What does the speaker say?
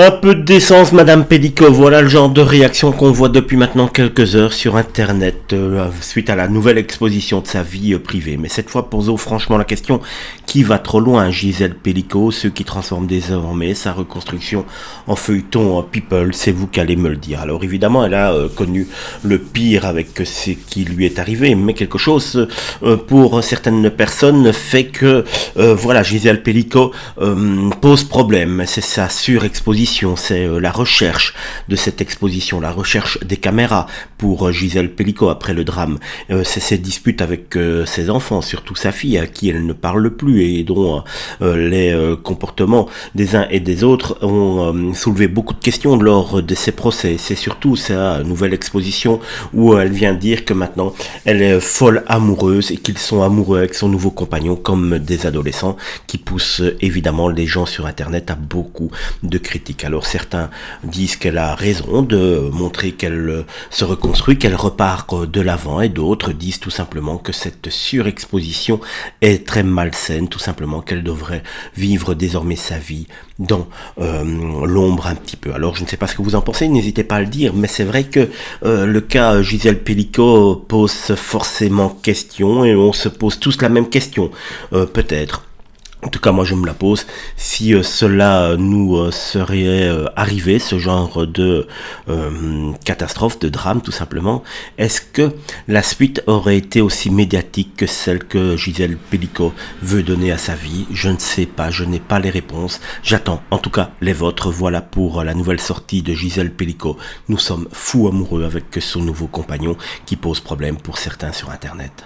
Un peu de décence, Madame Pélico, voilà le genre de réaction qu'on voit depuis maintenant quelques heures sur Internet suite à la nouvelle exposition de sa vie privée. Mais cette fois, posons franchement la question, qui va trop loin, Gisèle Pélico, ceux qui transforment désormais sa reconstruction en feuilleton People, c'est vous qui allez me le dire. Alors évidemment, elle a connu le pire avec ce qui lui est arrivé, mais quelque chose pour certaines personnes fait que, voilà, Gisèle Pélico pose problème. C'est sa surexposition, c'est la recherche de cette exposition, la recherche des caméras pour Gisèle Pélico après le drame. C'est ses disputes avec ses enfants, surtout sa fille à qui elle ne parle plus et dont les comportements des uns et des autres ont soulevé beaucoup de questions lors de ces procès. C'est surtout sa nouvelle exposition où elle vient dire que maintenant elle est folle amoureuse et qu'ils sont amoureux avec son nouveau compagnon comme des adolescents, qui poussent évidemment les gens sur Internet à beaucoup de critiques. Alors certains disent qu'elle a raison de montrer qu'elle se reconstruit, qu'elle repart de l'avant, et d'autres disent tout simplement que cette surexposition est très malsaine, tout simplement qu'elle devrait vivre désormais sa vie dans l'ombre un petit peu. Alors je ne sais pas ce que vous en pensez, n'hésitez pas à le dire, mais c'est vrai que le cas Gisèle Pélico pose forcément question, et on se pose tous la même question, peut-être. En tout cas, moi, je me la pose. Si cela nous serait arrivé, ce genre de catastrophe, de drame, tout simplement, est-ce que la suite aurait été aussi médiatique que celle que Gisèle Pélico veut donner à sa vie? Je ne sais pas, je n'ai pas les réponses. J'attends, en tout cas, les vôtres. Voilà pour la nouvelle sortie de Gisèle Pélico. Nous sommes fous amoureux avec son nouveau compagnon qui pose problème pour certains sur Internet.